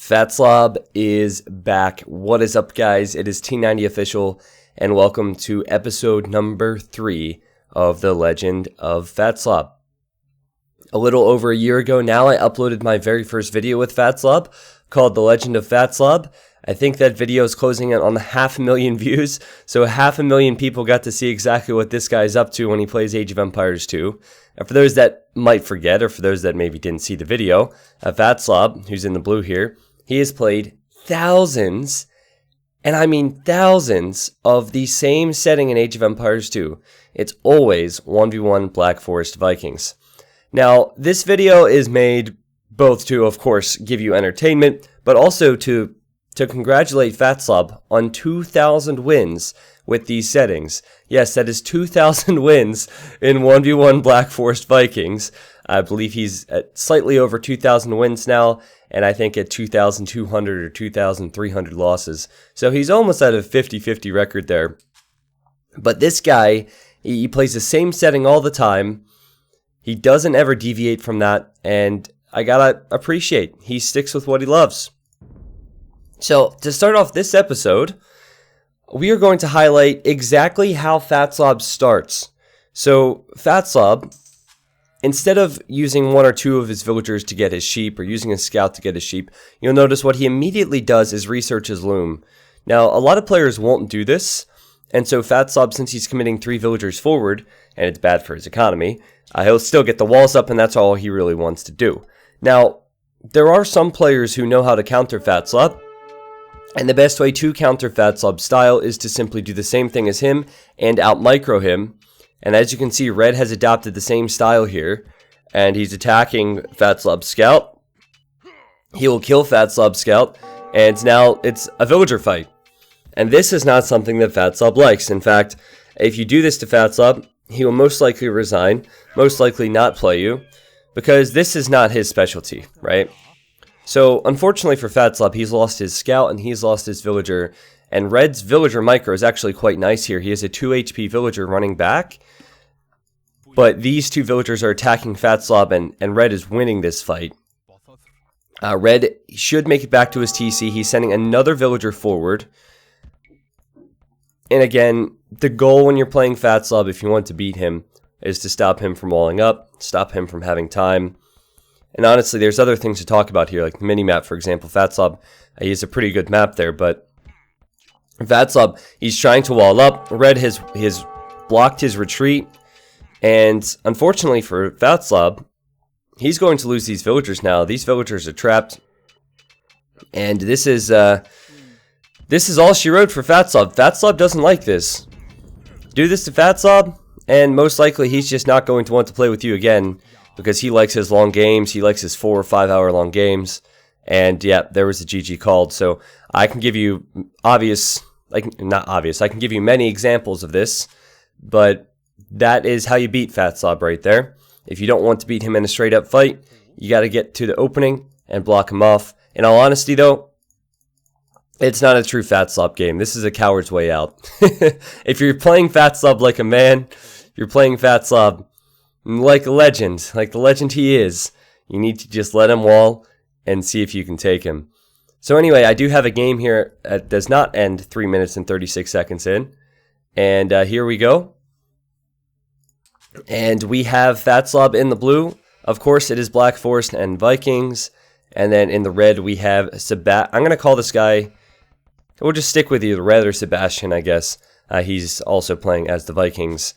Fatslob is back. What is up, guys? It is T90 Official, and welcome to episode number 3 of the Legend of Fatslob. A little over a year ago now, I uploaded my very first video with Fatslob called The Legend of Fatslob. I think that video is closing in on 500,000 views, so 500,000 people got to see exactly what this guy's up to when he plays Age of Empires 2. And for those that might forget, or for those that maybe didn't see the video, Fatslob, who's in the blue here, he has played thousands, and I mean thousands, of the same setting in Age of Empires 2. It's always 1v1 Black Forest Vikings. Now, this video is made both to, of course, give you entertainment, but also to congratulate Fatslob on 2,000 wins with these settings. Yes, that is 2,000 wins in 1v1 Black Forest Vikings. I believe he's at slightly over 2,000 wins now, and I think at 2,200 or 2,300 losses. So he's almost at a 50-50 record there. But this guy, he plays the same setting all the time. He doesn't ever deviate from that, and I gotta appreciate, he sticks with what he loves. So, to start off this episode, we are going to highlight exactly how Fatslob starts. So, Fatslob, instead of using one or two of his villagers to get his sheep, or using a scout to get his sheep, you'll notice what he immediately does is research his loom. Now, a lot of players won't do this, and so Fatslob, since he's committing 3 villagers forward, and it's bad for his economy, he'll still get the walls up, and that's all he really wants to do. Now, there are some players who know how to counter Fatslob, and the best way to counter Fatslob's style is to simply do the same thing as him and out-micro him. And as you can see, Red has adopted the same style here, and he's attacking Fatslob's scout. He will kill Fatslob's scout, and now it's a villager fight. And this is not something that Fatslob likes. In fact, if you do this to Fatslob, he will most likely resign, most likely not play you, because this is not his specialty, right? So, unfortunately for Fatslob, he's lost his scout and he's lost his villager. And Red's villager micro is actually quite nice here. He has a 2 HP villager running back. But these 2 villagers are attacking Fatslob, and Red is winning this fight. Red should make it back to his TC. He's sending another villager forward. And again, the goal when you're playing Fatslob, if you want to beat him, is to stop him from walling up, stop him from having time. And honestly, there's other things to talk about here, like the mini-map, for example. Fatslob, he has a pretty good map there, but Fatslob, he's trying to wall up. Red has blocked his retreat, and unfortunately for Fatslob, he's going to lose these villagers now. These villagers are trapped, and this is all she wrote for Fatslob. Fatslob doesn't like this. Do this to Fatslob, and most likely he's just not going to want to play with you again, because he likes his long games. He likes his 4 or 5 hour long games. And yeah, there was a GG called. So I can give you I can give you many examples of this, but that is how you beat Fatslob right there. If you don't want to beat him in a straight up fight, you got to get to the opening and block him off. In all honesty though, it's not a true Fatslob game. This is a coward's way out. If you're playing Fatslob like a man, you're playing Fatslob like a legend, like the legend he is, you need to just let him wall and see if you can take him. So anyway, I do have a game here that does not end 3 minutes and 36 seconds in. And here we go. And we have Fatslob in the blue. Of course, it is Black Forest and Vikings. And then in the red, we have I'm going to call this guy, we'll just stick with either Red or Sebastian, I guess. He's also playing as the Vikings.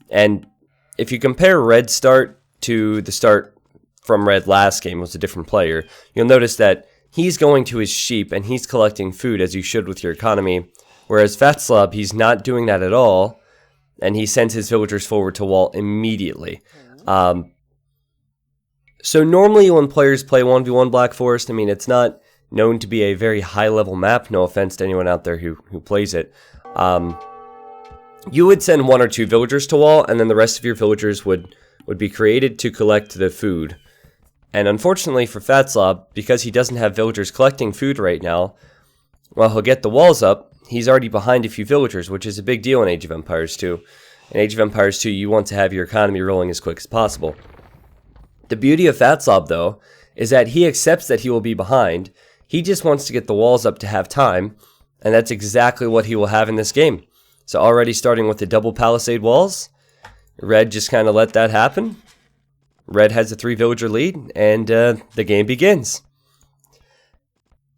And if you compare Red's start to the start from Red last game, was a different player, you'll notice that he's going to his sheep and he's collecting food as you should with your economy, whereas Fatslob, he's not doing that at all, and he sends his villagers forward to wall immediately. So normally when players play 1v1 Black Forest, I mean, it's not known to be a very high-level map, no offense to anyone out there who plays it. You would send 1 or 2 villagers to wall, and then the rest of your villagers would be created to collect the food. And unfortunately for Fatslob, because he doesn't have villagers collecting food right now, while he'll get the walls up, he's already behind a few villagers, which is a big deal in Age of Empires 2. In Age of Empires 2, you want to have your economy rolling as quick as possible. The beauty of Fatslob, though, is that he accepts that he will be behind. He just wants to get the walls up to have time, and that's exactly what he will have in this game. So already starting with the double palisade walls, Red just kind of let that happen. Red has a 3-villager lead, and the game begins.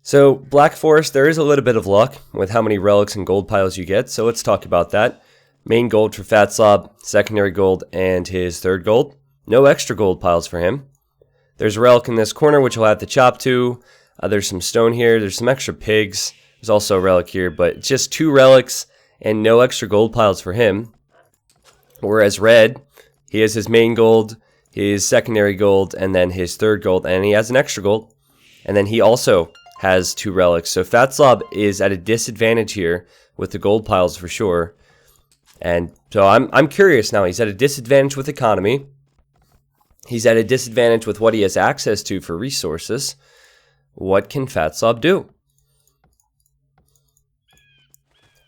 So Black Forest, there is a little bit of luck with how many relics and gold piles you get, so let's talk about that. Main gold for Fatslob, secondary gold, and his third gold. No extra gold piles for him. There's a relic in this corner, which he'll have to chop to. There's some stone here. There's some extra pigs. There's also a relic here, but it's just 2 relics and no extra gold piles for him. Whereas Red, he has his main gold, his secondary gold, and then his third gold, and he has an extra gold. And then he also has 2 relics. So Fatslob is at a disadvantage here with the gold piles for sure. And so I'm curious now. He's at a disadvantage with economy. He's at a disadvantage with what he has access to for resources. What can Fatslob do?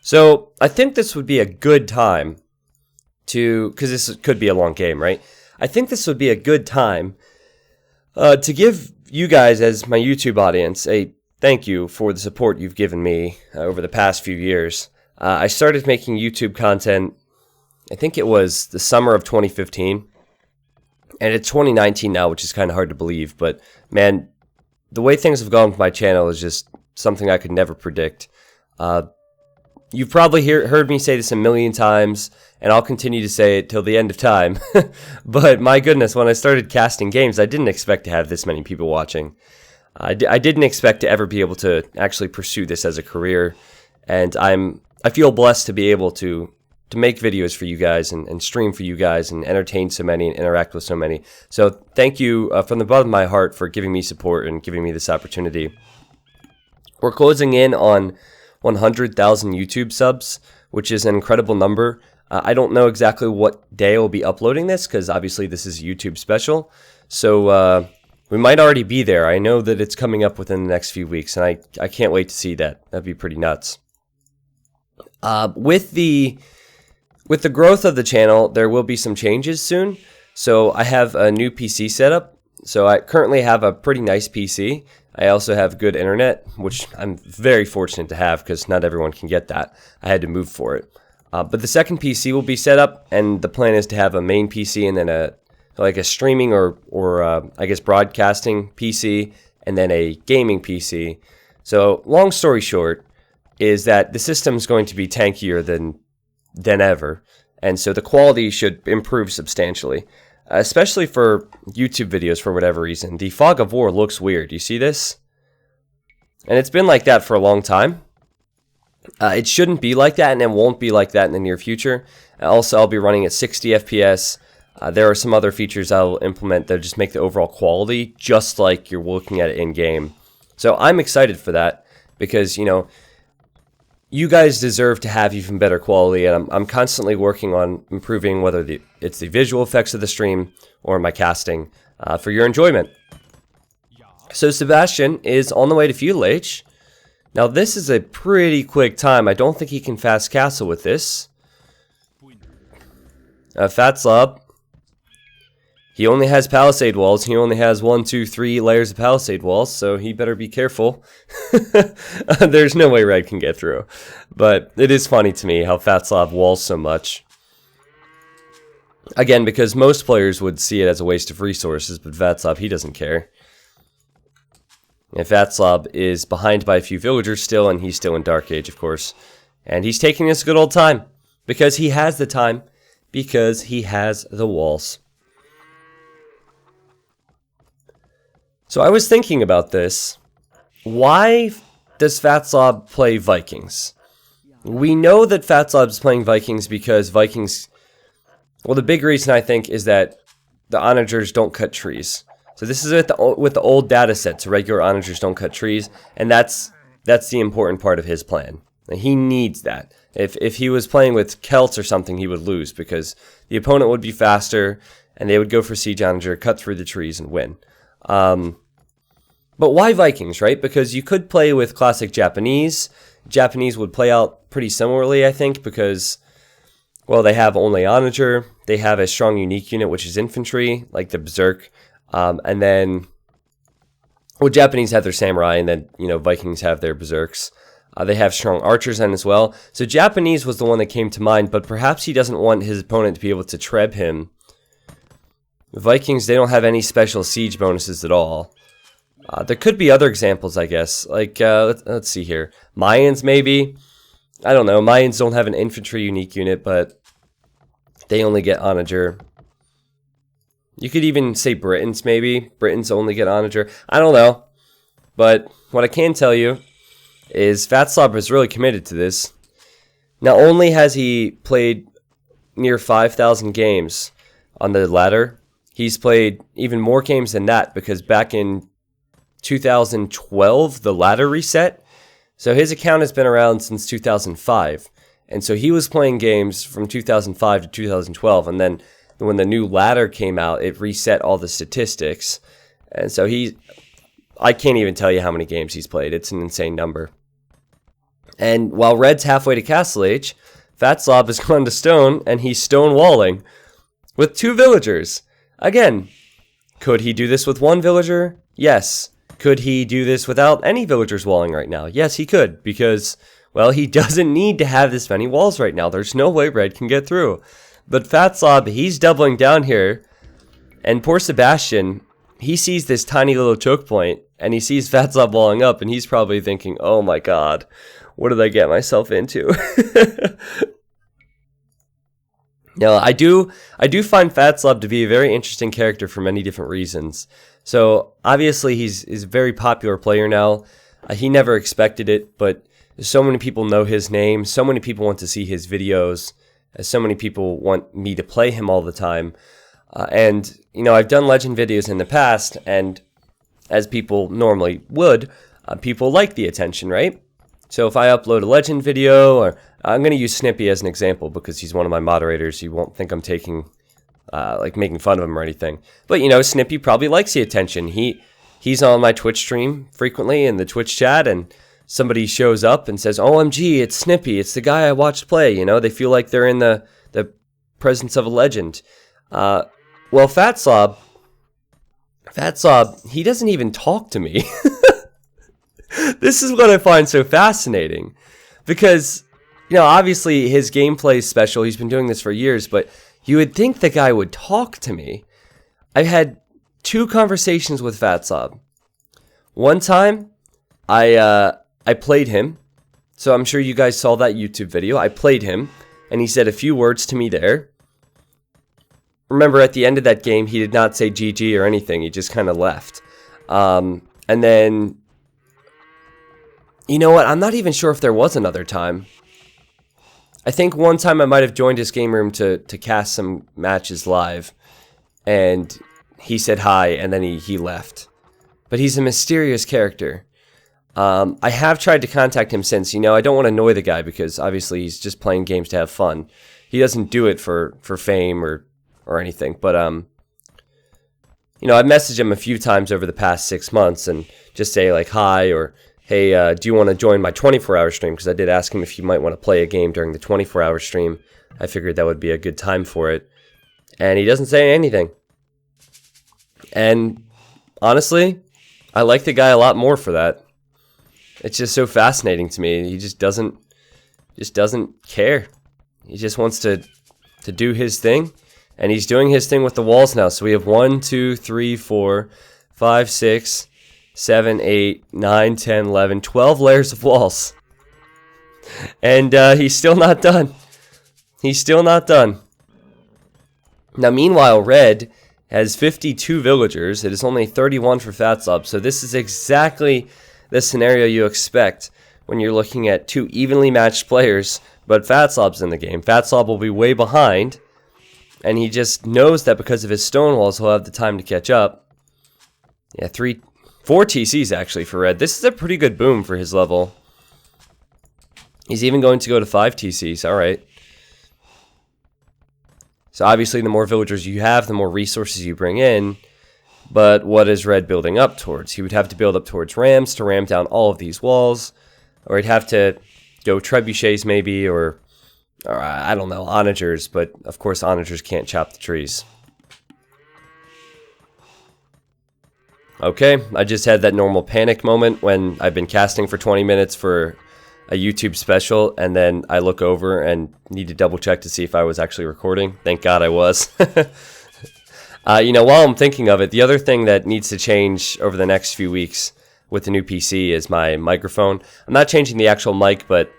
So I think this would be a good time to, because this could be a long game, right? I think this would be a good time to give you guys, as my YouTube audience, a thank you for the support you've given me over the past few years. I started making YouTube content, I think it was the summer of 2015, and it's 2019 now, which is kind of hard to believe, but man, the way things have gone with my channel is just something I could never predict. You've probably heard me say this a million times, and I'll continue to say it till the end of time, but my goodness, when I started casting games, I didn't expect to have this many people watching. I didn't expect to ever be able to actually pursue this as a career, and I feel blessed to be able to make videos for you guys and stream for you guys and entertain so many and interact with so many. So thank you from the bottom of my heart for giving me support and giving me this opportunity. We're closing in on 100,000 YouTube subs, which is an incredible number. I don't know exactly what day I'll be uploading this because obviously this is a YouTube special. So we might already be there. I know that it's coming up within the next few weeks, and I can't wait to see that. That'd be pretty nuts. With the growth of the channel, there will be some changes soon. So I have a new PC setup. So I currently have a pretty nice PC. I also have good internet, which I'm very fortunate to have because not everyone can get that. I had to move for it. But the second PC will be set up, and the plan is to have a main PC and then a streaming or I guess broadcasting PC and then a gaming PC. So long story short is that the system is going to be tankier than ever, and so the quality should improve substantially, especially for YouTube videos for whatever reason. The fog of war looks weird. You see this? And it's been like that for a long time. It shouldn't be like that, and it won't be like that in the near future. Also, I'll be running at 60 FPS. There are some other features I'll implement that just make the overall quality just like you're looking at it in-game. So I'm excited for that because, you know, you guys deserve to have even better quality, and I'm constantly working on improving whether it's the visual effects of the stream or my casting for your enjoyment. So Sebastian is on the way to Feudal Age. Now this is a pretty quick time. I don't think he can fast castle with this. Fatslob, he only has palisade walls. He only has 1, 2, 3 layers of palisade walls, so he better be careful. There's no way Red can get through. But it is funny to me how Fatslob walls so much. Again, because most players would see it as a waste of resources, but Fatslob, he doesn't care. And Fatslob is behind by a few villagers still, and he's still in Dark Age, of course. And he's taking this good old time. Because he has the time. Because he has the walls. So I was thinking about this. Why does Fatslob play Vikings? We know that Fatslob's playing Vikings because Vikings... Well, the big reason I think is that the onagers don't cut trees. So this is with the old data set, so regular onagers don't cut trees, and that's the important part of his plan. And he needs that. If he was playing with Celts or something, he would lose because the opponent would be faster, and they would go for siege onager, cut through the trees, and win. But why Vikings, right? Because you could play with classic Japanese. Japanese would play out pretty similarly, I think, because, well, they have only onager. They have a strong unique unit, which is infantry, like the Berserk. And then Well, Japanese have their samurai, and then, Vikings have their berserks. They have strong archers in as well. So Japanese was the one that came to mind, but perhaps he doesn't want his opponent to be able to treb him. The Vikings, they don't have any special siege bonuses at all. There could be other examples, I guess. Like, let's see here. Mayans, maybe. I don't know. Mayans don't have an infantry unique unit, but they only get onager. You could even say Britons, maybe. Britons only get onager. I don't know. But what I can tell you is Fatslob is really committed to this. Not only has he played near 5,000 games on the ladder, he's played even more games than that, because back in 2012, the ladder reset. So his account has been around since 2005. And so he was playing games from 2005 to 2012. And then when the new ladder came out, it reset all the statistics. And so I can't even tell you how many games he's played. It's an insane number. And while Red's halfway to Castle Age, Fatslob has gone to stone, and he's stone walling with 2 villagers. Again, could he do this with 1 villager? Yes. Could he do this without any villagers walling right now? Yes, he could, because, well, he doesn't need to have this many walls right now. There's no way Red can get through. But Fatslob, he's doubling down here, and poor Sebastian, he sees this tiny little choke point, and he sees Fatslob walling up, and he's probably thinking, oh my god, what did I get myself into? Now, I do find Fatslob to be a very interesting character for many different reasons. So, obviously, he's a very popular player now. He never expected it, but so many people know his name. So many people want to see his videos. So many people want me to play him all the time. And, I've done Legend videos in the past, and as people normally would, people like the attention, right? So if I upload a Legend video, or I'm going to use Snippy as an example because he's one of my moderators. You won't think I'm taking, making fun of him or anything. But, Snippy probably likes the attention. He's on my Twitch stream frequently in the Twitch chat, and somebody shows up and says, OMG, it's Snippy. It's the guy I watched play. They feel like they're in the presence of a legend. Well, Fatslob, he doesn't even talk to me. This is what I find so fascinating, because, obviously his gameplay is special. He's been doing this for years, but you would think the guy would talk to me. I've had 2 conversations with Fatslob. One time, I played him, so I'm sure you guys saw that YouTube video. I played him, and he said a few words to me there. Remember, at the end of that game, he did not say GG or anything. He just kind of left. And then, you know what? I'm not even sure if there was another time. I think one time I might have joined his game room to cast some matches live. And he said hi, and then he left. But he's a mysterious character. I have tried to contact him since. I don't want to annoy the guy because obviously he's just playing games to have fun. He doesn't do it for fame or anything. But, I've messaged him a few times over the past 6 months and just say, like, hi, or hey, do you want to join my 24-hour stream? Because I did ask him if he might want to play a game during the 24-hour stream. I figured that would be a good time for it. And he doesn't say anything. And honestly, I like the guy a lot more for that. It's just so fascinating to me. He just doesn't care. He just wants to do his thing. And he's doing his thing with the walls now. So we have 1, 2, 3, 4, 5, 6, 7, 8, 9, 10, 11, 12 layers of walls. And he's still not done. He's still not done. Now, meanwhile, Red has 52 villagers. It is only 31 for Fatslob. So this is exactly the scenario you expect when you're looking at 2 evenly matched players, but Fatslob's in the game. Fatslob will be way behind, and he just knows that because of his stone walls, he'll have the time to catch up. Yeah, 4 TCs actually for Red. This is a pretty good boom for his level. He's even going to go to 5 TCs. All right. So obviously the more villagers you have, the more resources you bring in. But what is Red building up towards? He would have to build up towards rams to ram down all of these walls. Or he'd have to go trebuchets maybe, or I don't know, onagers. But of course onagers can't chop the trees. Okay, I just had that normal panic moment when I've been casting for 20 minutes for a YouTube special, and then I look over and need to double check to see if I was actually recording. Thank God I was. You know, while I'm thinking of it, the other thing that needs to change over the next few weeks with the new PC is my microphone. I'm not changing the actual mic, but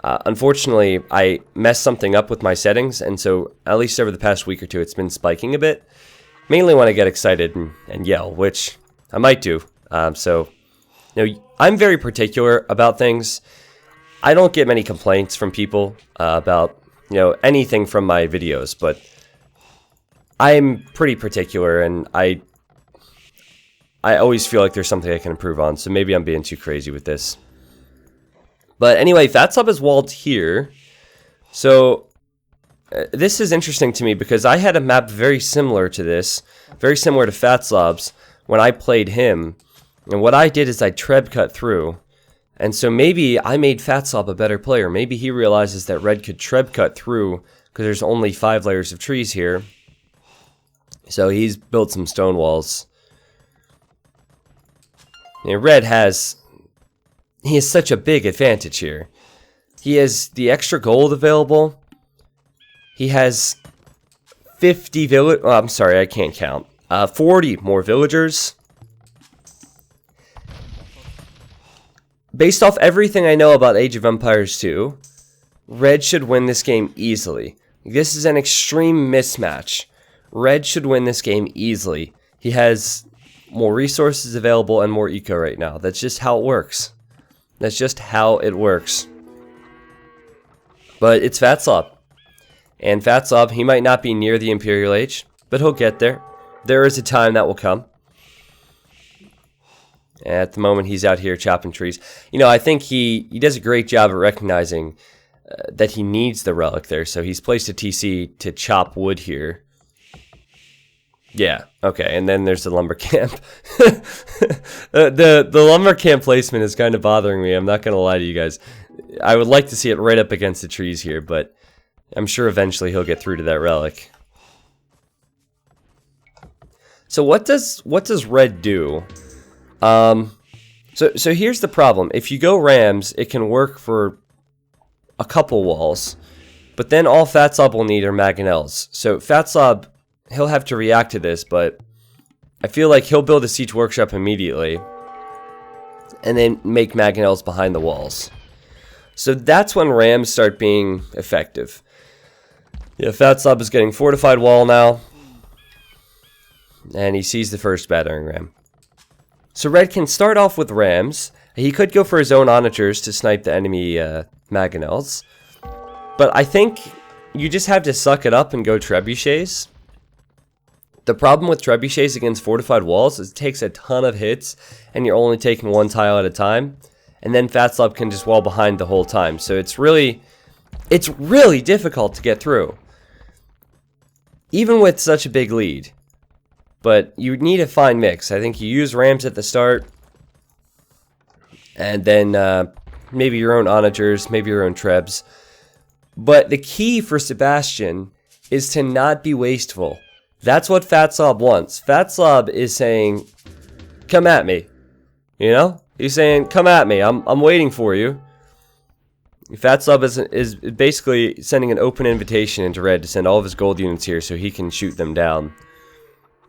unfortunately, I messed something up with my settings, and so at least over the past week or two, it's been spiking a bit. Mainly when I get excited and yell, which I might do. So, you know, I'm very particular about things. I don't get many complaints from people about, you know, anything from my videos, but I'm pretty particular, and I always feel like there's something I can improve on, so maybe I'm being too crazy with this. But anyway, Fatslob is walled here. So this is interesting to me because I had a map very similar to this, very similar to Fatslob's when I played him. And what I did is I treb cut through. And so maybe I made Fatslob a better player. Maybe he realizes that red could treb cut through because there's only 5 layers of trees here. So he's built some stone walls. And red he has such a big advantage here. He has the extra gold available. He has 50 village. Oh, I'm sorry, I can't count. 40 more villagers. Based off everything I know about Age of Empires 2, red should win this game easily. This is an extreme mismatch. Red should win this game easily. He has more resources available and more eco right now. That's just how it works. That's just how it works. But it's Fatslob. And Fatslob, he might not be near the Imperial Age, but he'll get there. There is a time that will come. At the moment, he's out here chopping trees. You know, I think he does a great job at recognizing that he needs the relic there. So he's placed a TC to chop wood here. Yeah, okay, and then there's the lumber camp. The lumber camp placement is kind of bothering me. I'm not going to lie to you guys. I would like to see it right up against the trees here, but I'm sure eventually he'll get through to that relic. So what does red do? So here's the problem. If you go Rams, it can work for a couple walls, but then all Fatslob will need are Mangonels. So Fatslob, he'll have to react to this, but I feel like he'll build a siege workshop immediately and then make Mangonels behind the walls. So that's when Rams start being effective. Yeah, Fatslob is getting fortified wall now, and he sees the first battering ram. So red can start off with Rams. He could go for his own onagers to snipe the enemy Mangonels, but I think you just have to suck it up and go trebuchets. The problem with trebuchets against fortified walls is it takes a ton of hits, and you're only taking one tile at a time, and then Fatslob can just wall behind the whole time. So it's really difficult to get through, even with such a big lead. But you need a fine mix. I think you use Rams at the start, and then maybe your own onagers, maybe your own trebs. But the key for Sebastian is to not be wasteful. That's what Fatslob wants. Fatslob is saying, come at me. You know? He's saying, come at me. I'm waiting for you. Fatslob is basically sending an open invitation into red to send all of his gold units here so he can shoot them down.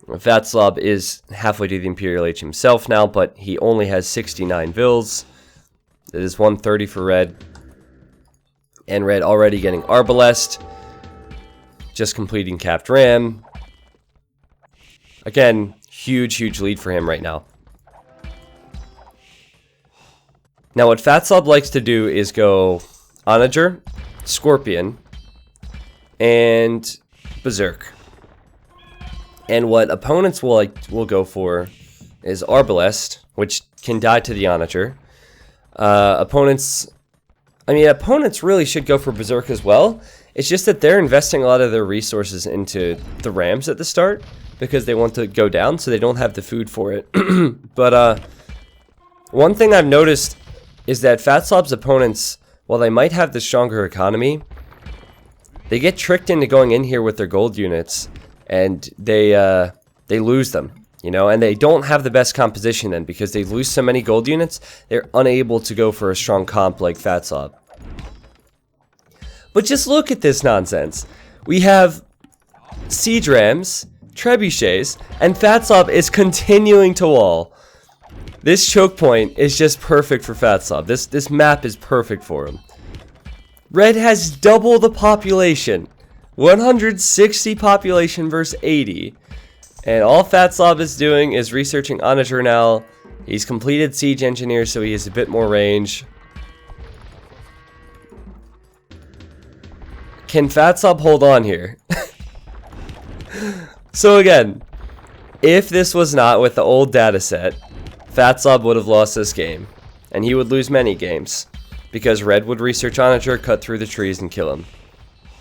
Fatslob is halfway to the Imperial Age himself now, but he only has 69 vills. It is 130 for red. And red already getting Arbalest. Just completing Capped Ram. Again, huge lead for him right now. Now what Fatslob likes to do is go Onager, Scorpion, and Berserk. And what opponents will go for is Arbalest, which can die to the Onager. Opponents really should go for Berserk as well. It's just that they're investing a lot of their resources into the Rams at the start because they want to go down, so they don't have the food for it. But one thing I've noticed is that Fatslob's opponents, while they might have the stronger economy, they get tricked into going in here with their gold units, and they lose them. You know, and they don't have the best composition then because they lose so many gold units, they're unable to go for a strong comp like Fatslob. But just look at this nonsense. We have siege rams, trebuchets, and Fatslob is continuing to wall. This choke point is just perfect for Fatslob. This map is perfect for him. Red has double the population. 160 population versus 80. And all Fatslob is doing is researching Onager now. He's completed Siege Engineer, so he has a bit more range. Can Fatslob hold on here? So again, if this was not with the old data set, Fatslob would have lost this game. And he would lose many games. Because Red would research Onager, cut through the trees, and kill him.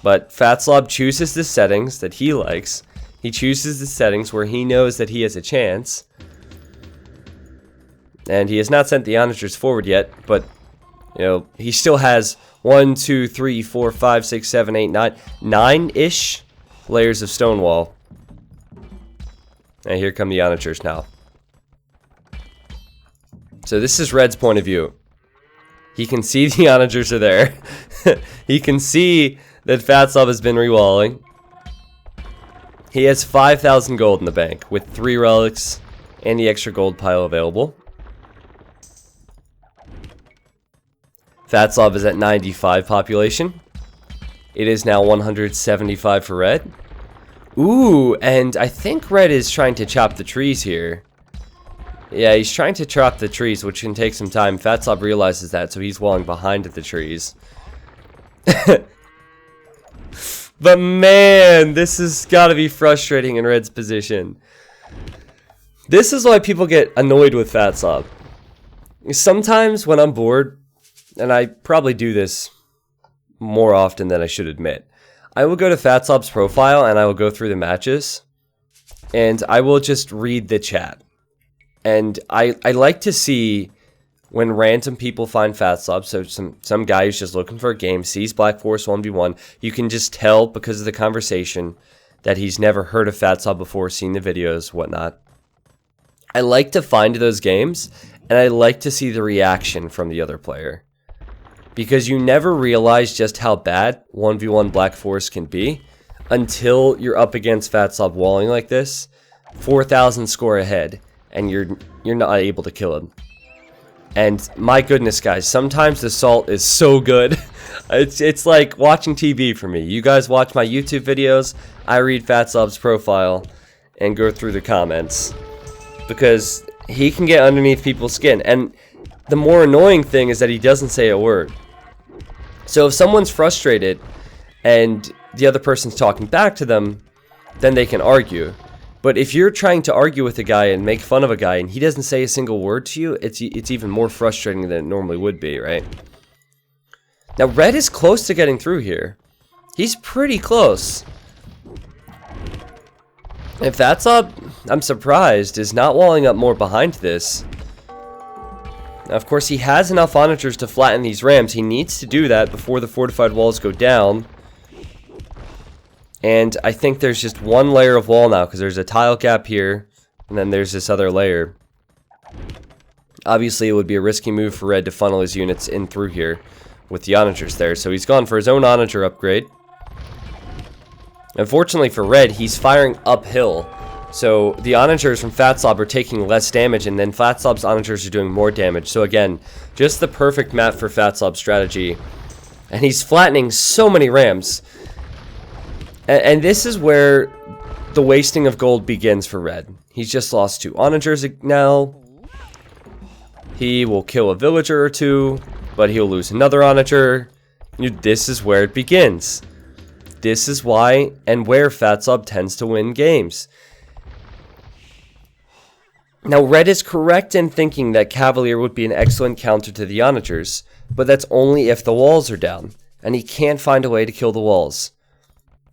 But Fatslob chooses the settings that he likes. He chooses the settings where he knows that he has a chance. And he has not sent the Onagers forward yet, but you know, he still has 1, 2, 3, 4, 5, 6, 7, 8, 9, 9-ish layers of stone wall. And here come the Onagers now. So this is Red's point of view. He can see the Onagers are there. He can see that Fatslob has been rewalling. He has 5,000 gold in the bank with 3 relics and the extra gold pile available. Fatslob is at 95 population. It is now 175 for Red. Ooh, and I think Red is trying to chop the trees here. Yeah, he's trying to chop the trees, which can take some time. Fatslob realizes that, so he's walling behind the trees. But man, this has got to be frustrating in Red's position. This is why people get annoyed with Fatslob. Sometimes when I'm bored, and I probably do this more often than I should admit, I will go to Fatslob's profile and I will go through the matches, and I will just read the chat. And I like to see when random people find Fatslob, so some guy who's just looking for a game, sees Black Forest 1v1, you can just tell because of the conversation that he's never heard of Fatslob before, seen the videos, whatnot. I like to find those games, and I like to see the reaction from the other player. Because you never realize just how bad 1v1 Black Forest can be until you're up against Fatslob walling like this, 4,000 score ahead, and you're not able to kill him. And my goodness, guys, sometimes the salt is so good. It's like watching TV for me. You guys watch my YouTube videos, I read Fatslob's profile and go through the comments. Because he can get underneath people's skin. And the more annoying thing is that he doesn't say a word. So if someone's frustrated and the other person's talking back to them, then they can argue. But if you're trying to argue with a guy and make fun of a guy and he doesn't say a single word to you, it's even more frustrating than it normally would be, right? Now, Red is close to getting through here. He's pretty close. If Fatslob, I'm surprised, is not walling up more behind this. Now, of course, he has enough onagers to flatten these rams. He needs to do that before the fortified walls go down. And I think there's just one layer of wall now, because there's a tile gap here, and then there's this other layer. Obviously, it would be a risky move for Red to funnel his units in through here with the onagers there, so he's gone for his own onager upgrade. Unfortunately for Red, he's firing uphill, so the onagers from Fatslob are taking less damage, and then Fatslob's onagers are doing more damage. So again, just the perfect map for Fatslob's strategy. And he's flattening so many rams. And this is where the wasting of gold begins for Red. He's just lost 2 onagers now. He will kill a villager or 2, but he'll lose another onager. This is where it begins. This is why and where Fatslob tends to win games. Now, Red is correct in thinking that Cavalier would be an excellent counter to the onagers, but that's only if the walls are down, and he can't find a way to kill the walls.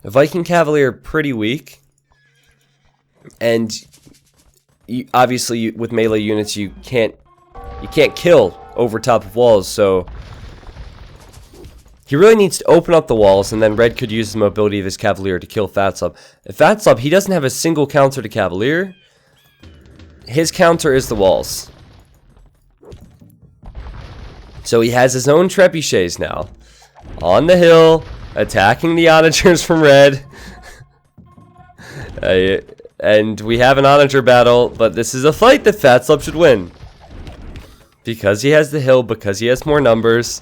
Viking Cavalier are pretty weak, and obviously with melee units you can't kill over top of walls, so he really needs to open up the walls, and then Red could use the mobility of his Cavalier to kill Fatslob. Fatslob, he doesn't have a single counter to Cavalier, his counter is the walls. So he has his own trebuchets now. On the hill, attacking the onagers from red. And we have an onager battle, but this is a fight that Fatslob should win. Because he has the hill, because he has more numbers.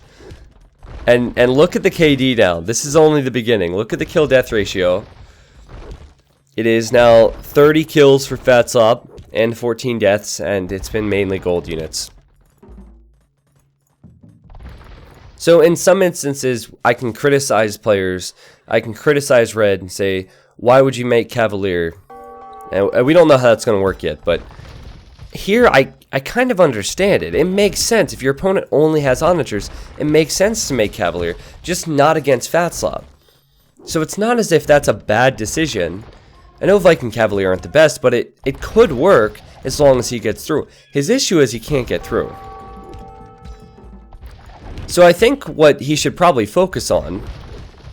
And look at the KD now. This is only the beginning. Look at the kill-death ratio. It is now 30 kills for Fatslob and 14 deaths, and it's been mainly gold units. So in some instances, I can criticize players. I can criticize red and say, why would you make Cavalier? And we don't know how that's going to work yet, but here I kind of understand it. It makes sense. If your opponent only has onagers, it makes sense to make Cavalier, just not against Fatslob. So it's not as if that's a bad decision. I know Viking Cavalier aren't the best, but it could work as long as he gets through. His issue is he can't get through. So I think what he should probably focus on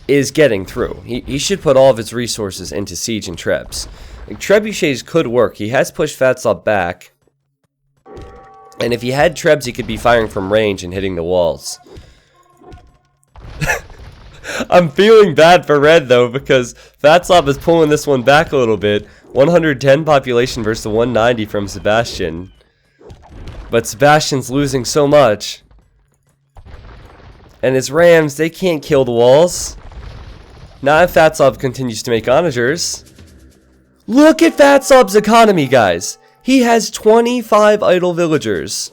is getting through. He should put all of his resources into siege and trebs. Like, trebuchets could work. He has pushed Fatslob back. And if he had trebs, he could be firing from range and hitting the walls. I'm feeling bad for red, though, because Fatslob is pulling this one back a little bit. 110 population versus the 190 from Sebastian. But Sebastian's losing so much. And his rams, they can't kill the walls. Not if Fatslob continues to make onagers. Look at Fatslob's economy, guys. He has 25 idle villagers.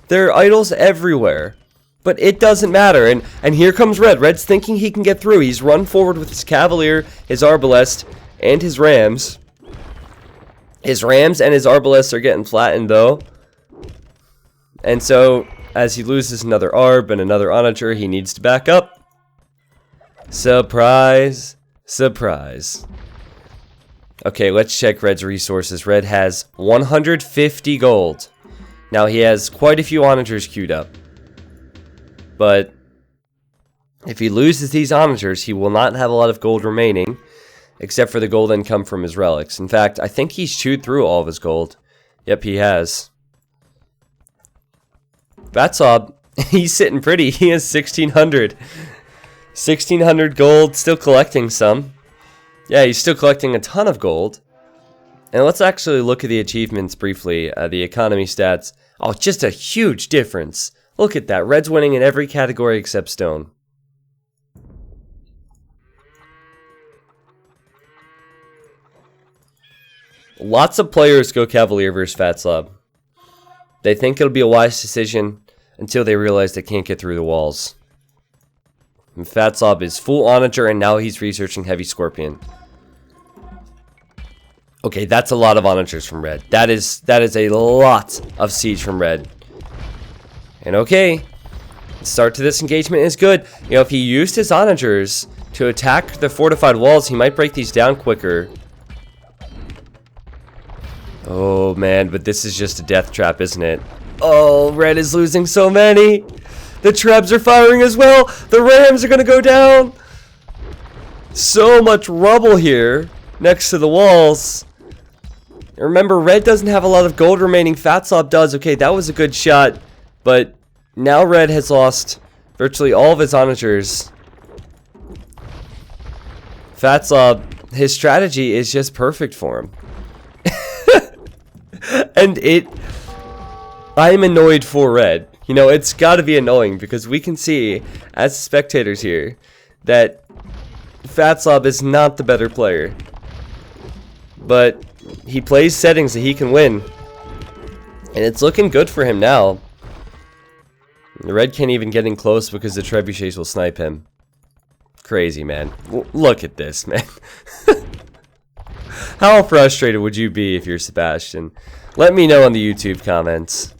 There are idols everywhere. But it doesn't matter. And here comes red. Red's thinking he can get through. He's run forward with his Cavalier, his Arbalest, and his Rams. His Rams and his Arbalest are getting flattened, though. And so, as he loses another Arb and another Onager, he needs to back up. Surprise. Surprise. Okay, let's check Red's resources. Red has 150 gold. Now, he has quite a few Onagers queued up. But if he loses these Onagers, he will not have a lot of gold remaining, except for the gold income from his relics. In fact, I think he's chewed through all of his gold. Yep, he has. Fatslob, he's sitting pretty. He has 1,600. 1,600 gold, still collecting some. Yeah, he's still collecting a ton of gold. And let's actually look at the achievements briefly. The economy stats. Oh, just a huge difference. Look at that. Red's winning in every category except stone. Lots of players go Cavalier versus Fatslob. They think it'll be a wise decision until they realize they can't get through the walls. And Fatslob is full Onager, and now he's researching Heavy Scorpion. Okay, that's a lot of Onagers from red. That is a lot of siege from red. And okay, the start to this engagement is good. You know, if he used his Onagers to attack the fortified walls, he might break these down quicker. Oh man, but this is just a death trap, isn't it? Oh, red is losing so many. The trebs are firing as well. The rams are going to go down. So much rubble here next to the walls. Remember, red doesn't have a lot of gold remaining. Fatslob does. Okay, that was a good shot. But now red has lost virtually all of his Onagers. Fatslob, his strategy is just perfect for him. And I'm annoyed for red. You know, it's got to be annoying because we can see, as spectators here, that Fatslob is not the better player. But he plays settings that he can win. And it's looking good for him now. The red can't even get in close because the trebuchets will snipe him. Crazy, man. Look at this, man. How frustrated would you be if you're Sebastian? Let me know in the YouTube comments.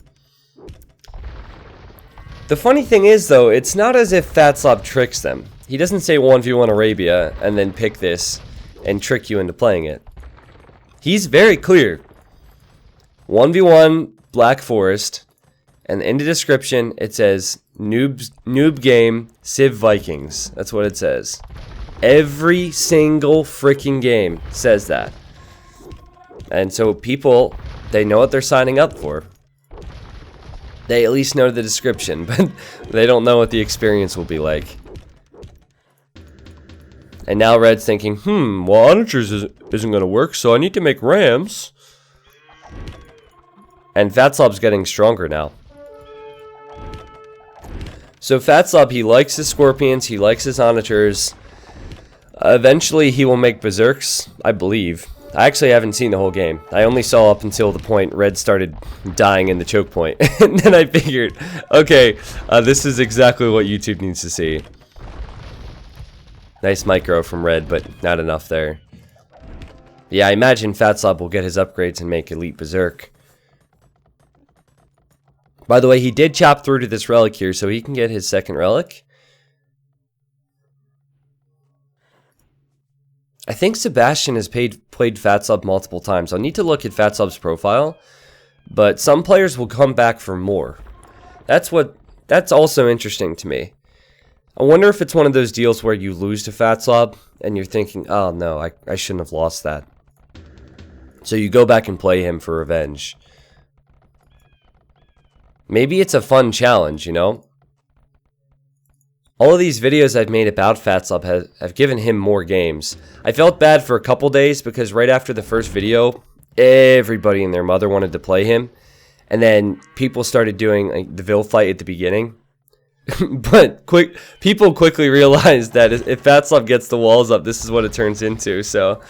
The funny thing is, though, it's not as if Fatslob tricks them. He doesn't say 1v1 Arabia and then pick this and trick you into playing it. He's very clear. 1v1 Black Forest, and in the description it says noob game Civ Vikings. That's what it says. Every single freaking game says that. And so people they know what they're signing up for. They at least know the description, but they don't know what the experience will be like. And now Red's thinking, well, Onagers isn't going to work, so I need to make rams. And Fatslob's getting stronger now. So Fatslob, he likes his scorpions, he likes his Onagers. Eventually he will make berserks, I believe. I actually haven't seen the whole game. I only saw up until the point Red started dying in the choke point. And then I figured, okay, this is exactly what YouTube needs to see. Nice micro from Red, but not enough there. Yeah, I imagine Fatslob will get his upgrades and make Elite Berserk. By the way, he did chop through to this relic here, so he can get his second relic. I think Sebastian has played Fatslob multiple times. I'll need to look at Fatslob's profile, but some players will come back for more. That's also interesting to me. I wonder if it's one of those deals where you lose to Fatslob and you're thinking, oh no, I shouldn't have lost that. So you go back and play him for revenge. Maybe it's a fun challenge, you know? All of these videos I've made about Fatslob have given him more games. I felt bad for a couple days because right after the first video, everybody and their mother wanted to play him. And then people started doing like, the Vil fight at the beginning. But people quickly realized that if Fatslob gets the walls up, this is what it turns into. So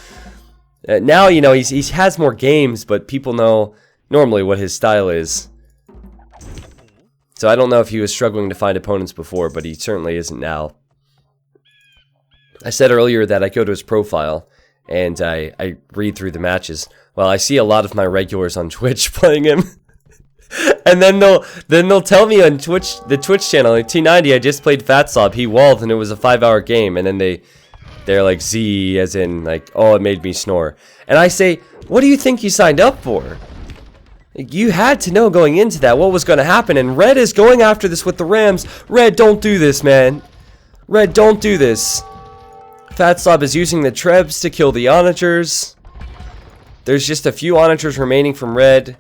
now, you know, he has more games, but people know normally what his style is. So I don't know if he was struggling to find opponents before, but he certainly isn't now. I said earlier that I go to his profile and I read through the matches. Well, I see a lot of my regulars on Twitch playing him. And then they'll tell me on Twitch, the Twitch channel, like T90, I just played Fatslob, he walled and it was a 5-hour game, and then they're like Z as in like, oh, it made me snore. And I say, what do you think you signed up for? You had to know going into that what was going to happen, and Red is going after this with the Rams. Red, don't do this, man. Red, don't do this. Fatslob is using the Trebs to kill the Onagers. There's just a few Onagers remaining from Red.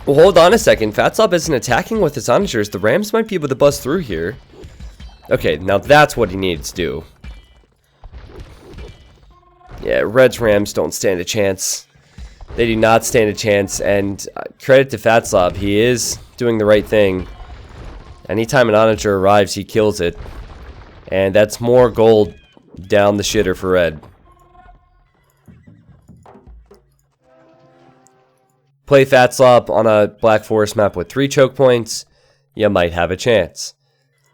Well, hold on a second. Fatslob isn't attacking with his Onagers. The Rams might be able to bust through here. Okay, now that's what he needs to do. Yeah, Red's Rams don't stand a chance. They do not stand a chance, and credit to Fatslob, he is doing the right thing. Anytime an Onager arrives, he kills it. And that's more gold down the shitter for Red. Play Fatslob on a Black Forest map with 3 choke points, you might have a chance.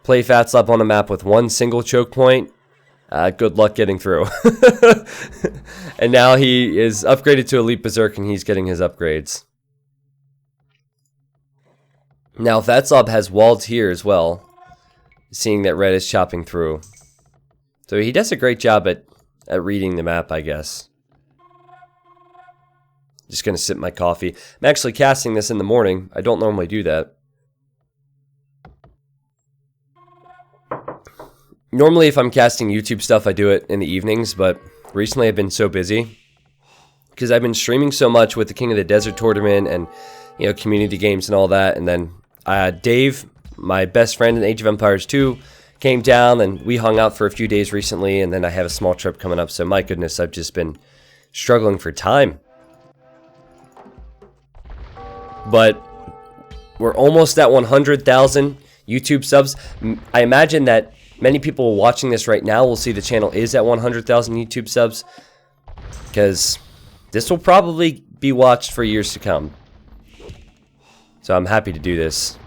Play Fatslob on a map with 1 single choke point, good luck getting through. And now he is upgraded to Elite Berserk and he's getting his upgrades. Now Fatslob has walled here as well, seeing that Red is chopping through. So he does a great job at reading the map, I guess. Just gonna sip my coffee. I'm actually casting this in the morning. I don't normally do that. Normally if I'm casting YouTube stuff, I do it in the evenings, but recently I've been so busy because I've been streaming so much with the King of the Desert tournament and, you know, community games and all that. And then Dave, my best friend in Age of Empires 2, came down and we hung out for a few days recently, and then I have a small trip coming up. So my goodness, I've just been struggling for time. But we're almost at 100,000 YouTube subs. I imagine that many people watching this right now will see the channel is at 100,000 YouTube subs, because this will probably be watched for years to come. So I'm happy to do this.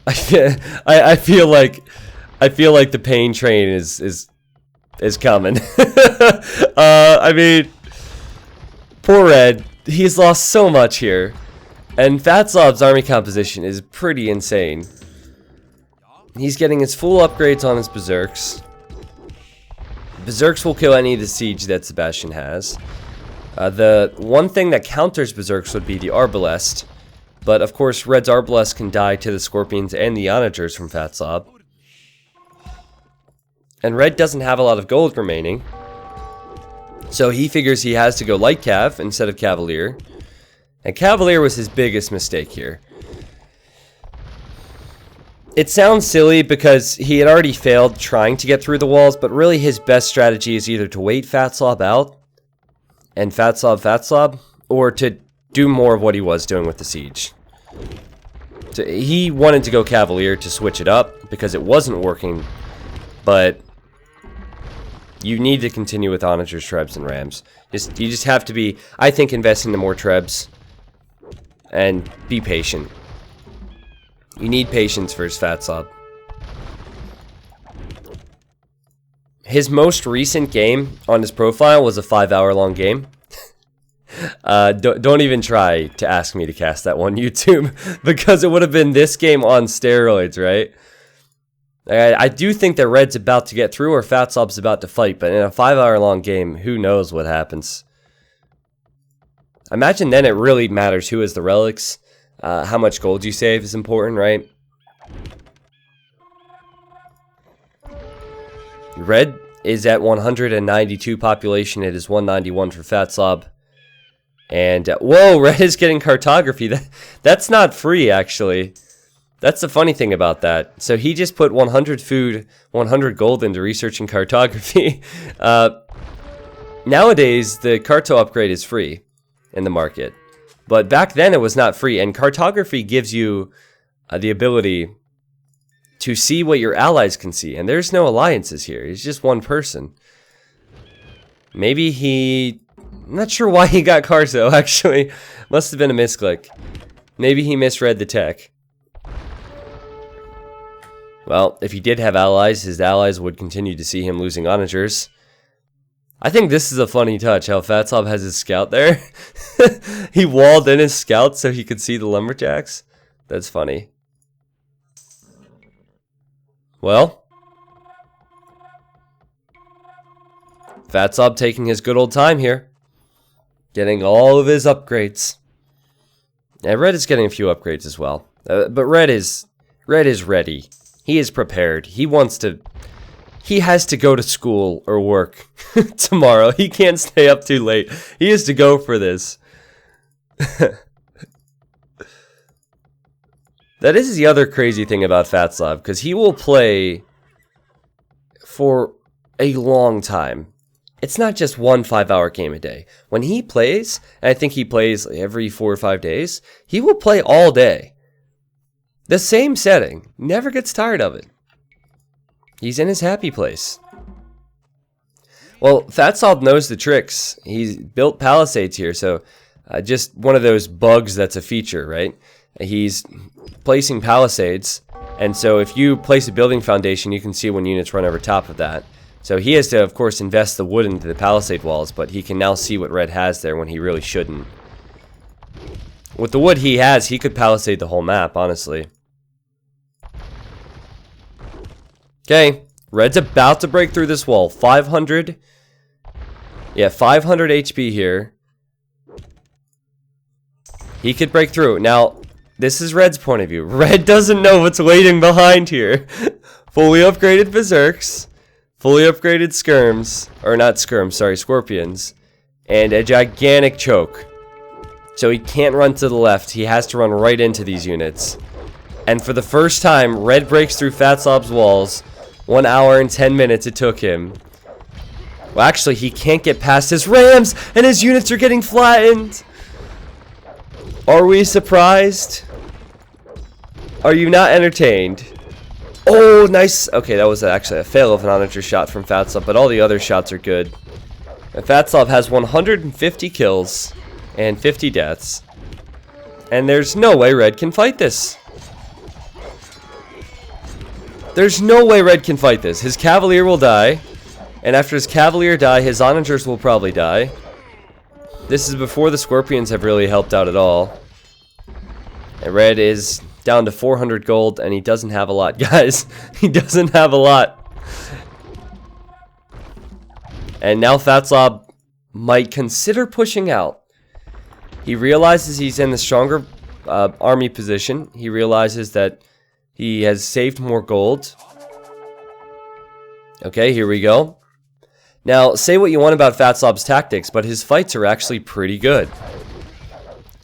I feel like the pain train is coming. I mean, poor Red, he's lost so much here, and Fatslob's army composition is pretty insane. He's getting his full upgrades on his Berserks. Berserks will kill any of the siege that Sebastian has. The one thing that counters Berserks would be the Arbalest. But of course, Red's Arbalest can die to the Scorpions and the Onagers from Fatslob. And Red doesn't have a lot of gold remaining. So he figures he has to go light cav instead of cavalier. And cavalier was his biggest mistake here. It sounds silly because he had already failed trying to get through the walls, but really his best strategy is either to wait Fatslob out and Fatslob, or to do more of what he was doing with the siege. So he wanted to go cavalier to switch it up because it wasn't working, but you need to continue with onagers, trebs, and rams. You just have to be, I think, investing in more trebs and be patient. You need patience versus Fatslob. His most recent game on his profile was a 5-hour-long game. Don't even try to ask me to cast that one, YouTube, because it would have been this game on steroids, right? I do think that Red's about to get through or Fatslob's about to fight, but in a 5-hour-long game, who knows what happens. Imagine then it really matters who has the relics. How much gold you save is important, right? Red is at 192 population. It is 191 for Fatslob. And, whoa, Red is getting cartography. That's not free, actually. That's the funny thing about that. So he just put 100 food, 100 gold into researching cartography. Nowadays, the Carto upgrade is free in the market. But back then it was not free, and cartography gives you the ability to see what your allies can see, and there's no alliances here. He's just one person. Maybe I'm not sure why he got Carto, actually. Must have been a misclick. Maybe he misread the tech. Well, if he did have allies, his allies would continue to see him losing onagers. I think this is a funny touch, how Fatslob has his scout there. He walled in his scout so he could see the lumberjacks. That's funny. Well, Fatslob taking his good old time here. Getting all of his upgrades. And Red is getting a few upgrades as well. But Red is ready. He is prepared. He has to go to school or work tomorrow. He can't stay up too late. He has to go for this. That is the other crazy thing about Fatslob, because he will play for a long time. It's not just one 5-hour game a day. When he plays, and I think he plays every 4 or 5 days, he will play all day. The same setting. Never gets tired of it. He's in his happy place. Well, Fatslob knows the tricks. He's built palisades here, so just one of those bugs that's a feature, right? He's placing palisades, and so if you place a building foundation, you can see when units run over top of that. So he has to, of course, invest the wood into the palisade walls, but he can now see what Red has there when he really shouldn't. With the wood he has, he could palisade the whole map, honestly. Okay, Red's about to break through this wall. 500. Yeah, 500 HP here. He could break through. Now, this is Red's point of view. Red doesn't know what's waiting behind here. Fully upgraded Berserks. Fully upgraded Skirms. Or not Skirms, sorry, Scorpions. And a gigantic choke. So he can't run to the left. He has to run right into these units. And for the first time, Red breaks through Fatslob's walls. 1 hour and 10 minutes it took him. Well, actually, he can't get past his rams, and his units are getting flattened. Are we surprised? Are you not entertained? Oh, nice. Okay, that was actually a fail of an onager shot from Fatslob, but all the other shots are good. And Fatslob has 150 kills and 50 deaths. And there's no way Red can fight this. There's no way Red can fight this. His Cavalier will die. And after his Cavalier die, his onagers will probably die. This is before the Scorpions have really helped out at all. And Red is down to 400 gold, and he doesn't have a lot, guys. He doesn't have a lot. And now Fatslob might consider pushing out. He realizes he's in the stronger army position. He realizes that he has saved more gold. Okay, here we go. Now, say what you want about Fatslob's tactics, but his fights are actually pretty good.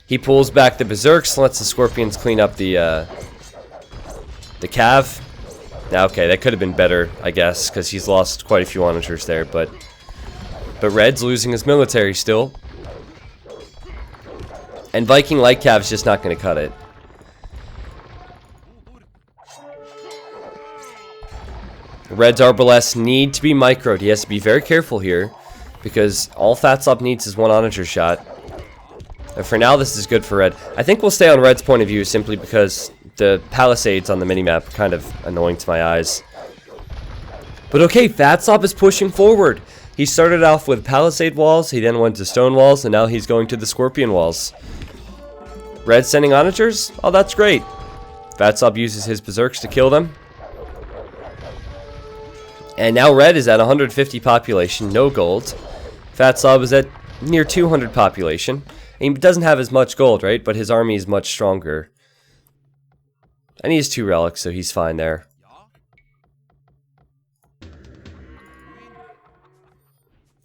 He pulls back the Berserks, lets the Scorpions clean up the Cav. Now, okay, that could have been better, I guess, because he's lost quite a few onagers there, but Red's losing his military still. And Viking Light Cav's just not going to cut it. Red's Arbalests need to be microed. He has to be very careful here, because all Fatslob needs is one onager shot. And for now, this is good for Red. I think we'll stay on Red's point of view simply because the palisades on the minimap are kind of annoying to my eyes. But okay, Fatslob is pushing forward. He started off with palisade walls, he then went to stone walls, and now he's going to the scorpion walls. Red sending onagers? Oh, that's great. Fatslob uses his berserks to kill them. And now Red is at 150 population, no gold. Fatslob is at near 200 population. And he doesn't have as much gold, right? But his army is much stronger. And he has 2 relics, so he's fine there.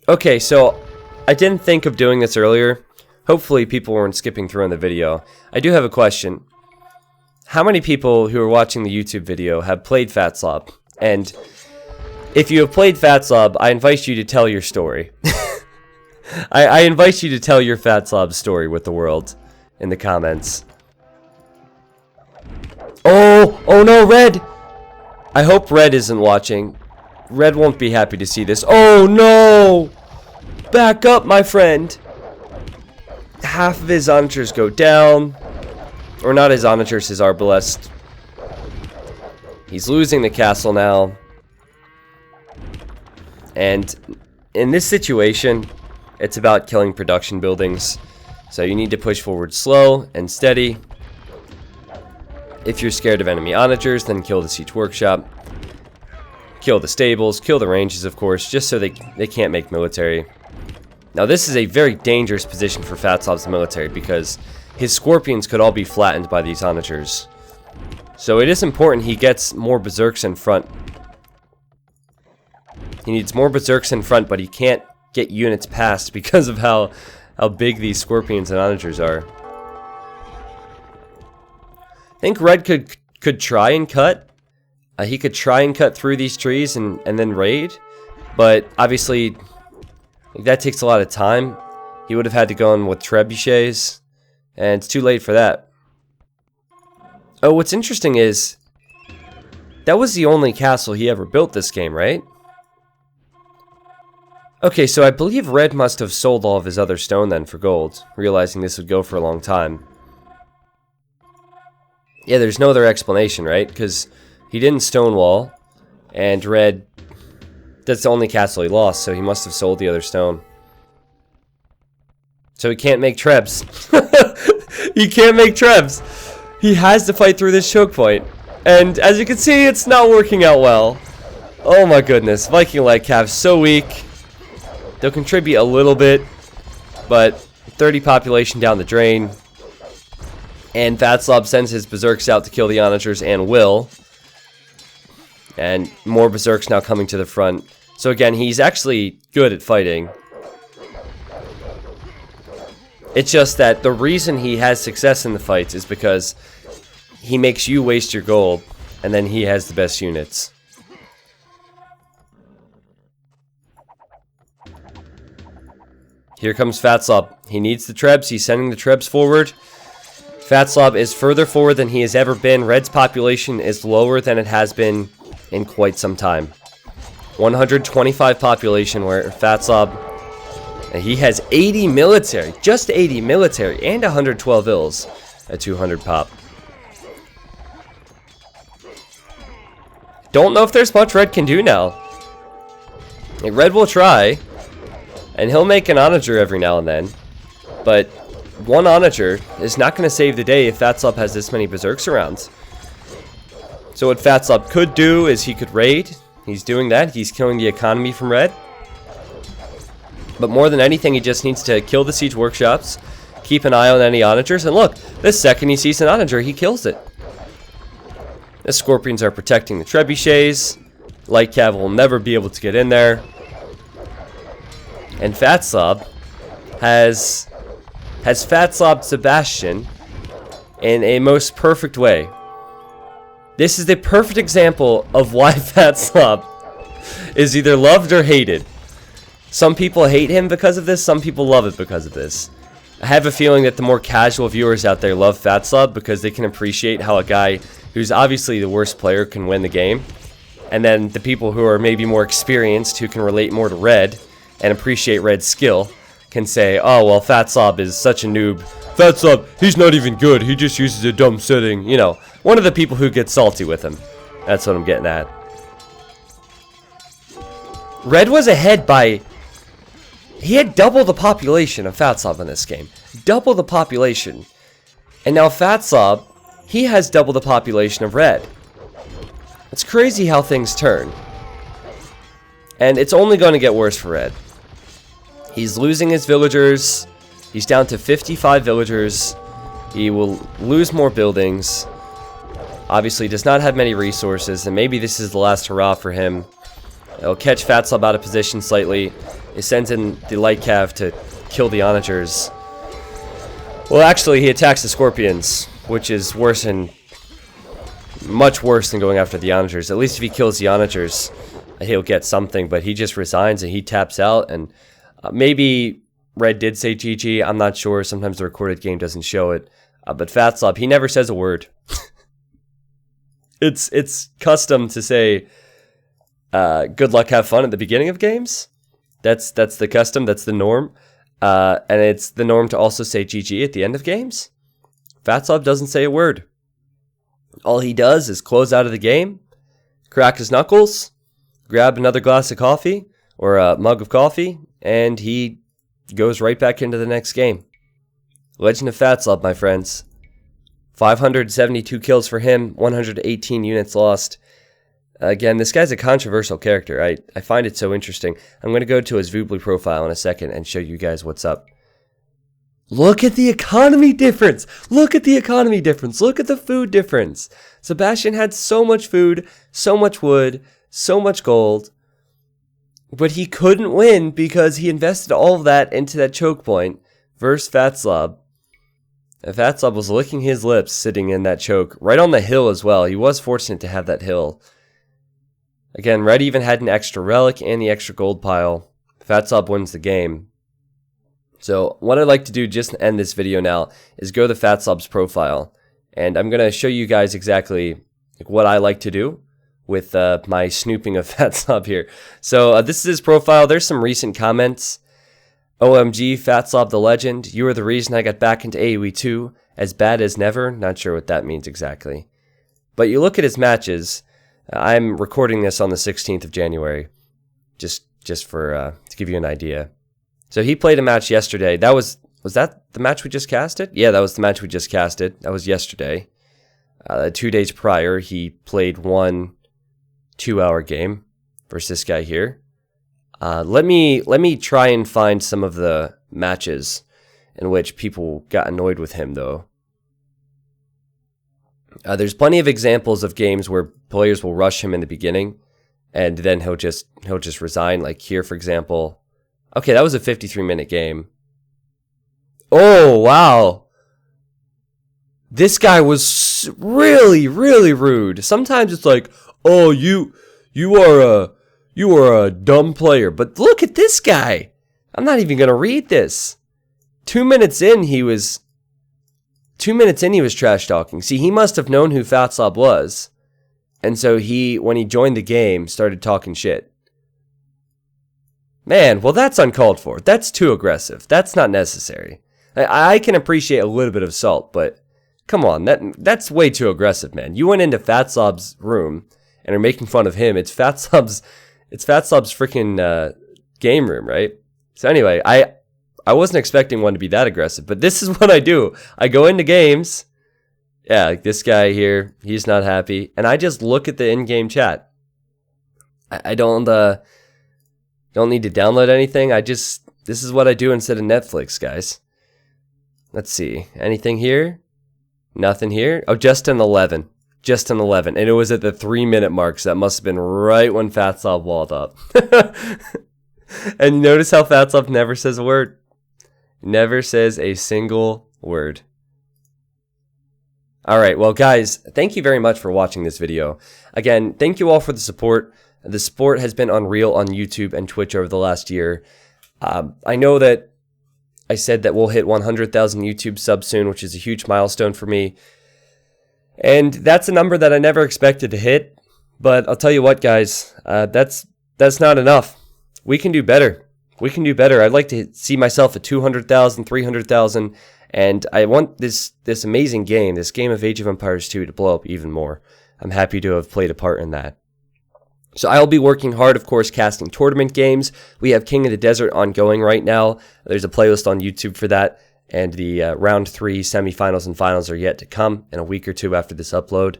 Okay, so I didn't think of doing this earlier. Hopefully people weren't skipping through in the video. I do have a question. How many people who are watching the YouTube video have played Fatslob? And if you have played Fatslob, I invite you to tell your story. I invite you to tell your Fatslob story with the world in the comments. Oh no, Red! I hope Red isn't watching. Red won't be happy to see this. Oh no! Back up, my friend! Half of his onagers go down. Or not his onagers, his arbalest. He's losing the castle now. And in this situation, it's about killing production buildings. So you need to push forward slow and steady. If you're scared of enemy onagers, then kill the siege workshop. Kill the stables, kill the ranges, of course, just so they can't make military. Now this is a very dangerous position for Fatslob's military because his scorpions could all be flattened by these onagers. So it is important he gets more berserks in front. He needs more berserks in front, but he can't get units past because of how big these scorpions and onagers are. I think Red could try and cut. He could try and cut through these trees and then raid, but obviously that takes a lot of time. He would have had to go in with trebuchets, and it's too late for that. Oh, what's interesting is that was the only castle he ever built this game, right? Okay, so I believe Red must have sold all of his other stone then for gold, realizing this would go for a long time. Yeah, there's no other explanation, right? Because he didn't stonewall, and Red, that's the only castle he lost, so he must have sold the other stone. So he can't make trebs. He can't make trebs. He has to fight through this choke point. And as you can see, it's not working out well. Oh my goodness, Viking Light Cav so weak. They'll contribute a little bit, but 30 population down the drain. And Fatslob sends his berserks out to kill the onagers and will. And more berserks now coming to the front. So again, he's actually good at fighting. It's just that the reason he has success in the fights is because he makes you waste your gold, and then he has the best units. Here comes Fatslob. He needs the trebs. He's sending the trebs forward. Fatslob is further forward than he has ever been. Red's population is lower than it has been in quite some time. 125 population, where Fatslob, he has 80 military. Just 80 military and 112 ills at 200 pop. Don't know if there's much Red can do now. Red will try. And he'll make an onager every now and then. But one onager is not going to save the day if Fatslob has this many berserks around. So what Fatslob could do is he could raid. He's doing that. He's killing the economy from Red. But more than anything, he just needs to kill the siege workshops. Keep an eye on any onagers. And look, the second he sees an onager, he kills it. The scorpions are protecting the trebuchets. Light Cav will never be able to get in there. And Fatslob has Fatslob Sebastian in a most perfect way. This is the perfect example of why Fatslob is either loved or hated. Some people hate him because of this, some people love it because of this. I have a feeling that the more casual viewers out there love Fatslob because they can appreciate how a guy who's obviously the worst player can win the game. And then the people who are maybe more experienced, who can relate more to Red and appreciate Red's skill, can say, oh, well, Fatslob is such a noob. Fatslob, he's not even good. He just uses a dumb setting. You know, one of the people who gets salty with him. That's what I'm getting at. Red was ahead by... He had double the population of Fatslob in this game. Double the population. And now Fatslob, he has double the population of Red. It's crazy how things turn. And it's only going to get worse for Red. He's losing his villagers. He's down to 55 villagers. He will lose more buildings. Obviously does not have many resources, and maybe this is the last hurrah for him. It'll catch Fatslob out of position slightly. It sends in the light cav to kill the onagers. Well, actually, he attacks the scorpions, which is worse and much worse than going after the onagers. At least if he kills the onagers, he'll get something, but he just resigns and he taps out. And maybe Red did say GG. I'm not sure. Sometimes the recorded game doesn't show it. But Fatslob, he never says a word. It's custom to say good luck, have fun at the beginning of games. That's the custom. That's the norm. And it's the norm to also say GG at the end of games. Fatslob doesn't say a word. All he does is close out of the game, crack his knuckles, grab another glass of coffee or a mug of coffee, and he goes right back into the next game. Legend of Fatslob, my friends. 572 kills for him, 118 units lost. Again, this guy's a controversial character. I find it so interesting. I'm going to go to his Voobly profile in a second and show you guys what's up. Look at the economy difference. Look at the economy difference. Look at the food difference. Sebastian had so much food, so much wood, so much gold, but he couldn't win because he invested all of that into that choke point versus Fatslob. And Fatslob was licking his lips sitting in that choke right on the hill as well. He was fortunate to have that hill. Again, Red even had an extra relic and the extra gold pile. Fatslob wins the game. So what I'd like to do just to end this video now is go to Fatslob's profile. And I'm going to show you guys exactly what I like to do with my snooping of Fatslob here. So this is his profile. There's some recent comments. OMG, Fatslob the legend. You are the reason I got back into AoE 2. As bad as never. Not sure what that means exactly. But you look at his matches. I'm recording this on the 16th of January. Just for to give you an idea. So he played a match yesterday. Was that the match we just casted? Yeah, that was the match we just casted. That was yesterday. 2 days prior, he played 1 2-hour game versus this guy here. Let me try and find some of the matches in which people got annoyed with him, though. There's plenty of examples of games where players will rush him in the beginning, and then he'll just resign. Like here, for example. Okay, that was a 53-minute game. Oh, wow. This guy was really, really rude. Sometimes it's like, oh, you are a dumb player. But look at this guy. I'm not even going to read this. 2 minutes in, he was trash talking. See, he must have known who Fatslob was. And so when he joined the game, started talking shit. Man, well, that's uncalled for. That's too aggressive. That's not necessary. I can appreciate a little bit of salt, but come on, that's way too aggressive, man. You went into Fatslob's room and are making fun of him. It's Fatslob's freaking game room, right? So anyway, I wasn't expecting one to be that aggressive, but this is what I do. I go into games. Yeah, like this guy here, he's not happy, and I just look at the in-game chat. I don't need to download anything. This is what I do instead of Netflix, guys. Let's see. Anything here? Nothing here. Oh, just an 11. Just an 11. And it was at the 3-minute mark, so that must have been right when Fatslob walled up. And notice how Fatslob never says a word. Never says a single word. Alright, well guys, thank you very much for watching this video. Again, thank you all for the support. The support has been unreal on YouTube and Twitch over the last year. I know that I said that we'll hit 100,000 YouTube subs soon, which is a huge milestone for me. And that's a number that I never expected to hit. But I'll tell you what, guys, that's not enough. We can do better. We can do better. I'd like to see myself at 200,000, 300,000, and I want this amazing game, this game of Age of Empires 2, to blow up even more. I'm happy to have played a part in that. So I'll be working hard, of course, casting tournament games. We have King of the Desert ongoing right now. There's a playlist on YouTube for that. And the round 3 semifinals and finals are yet to come in a week or two after this upload.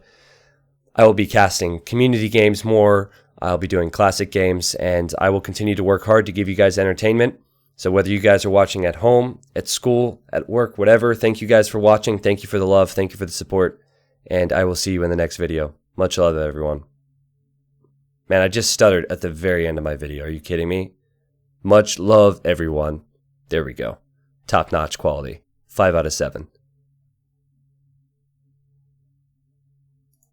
I will be casting community games more. I'll be doing classic games. And I will continue to work hard to give you guys entertainment. So whether you guys are watching at home, at school, at work, whatever, thank you guys for watching. Thank you for the love. Thank you for the support. And I will see you in the next video. Much love, everyone. Man, I just stuttered at the very end of my video. Are you kidding me? Much love, everyone. There we go. Top-notch quality. 5 out of 7.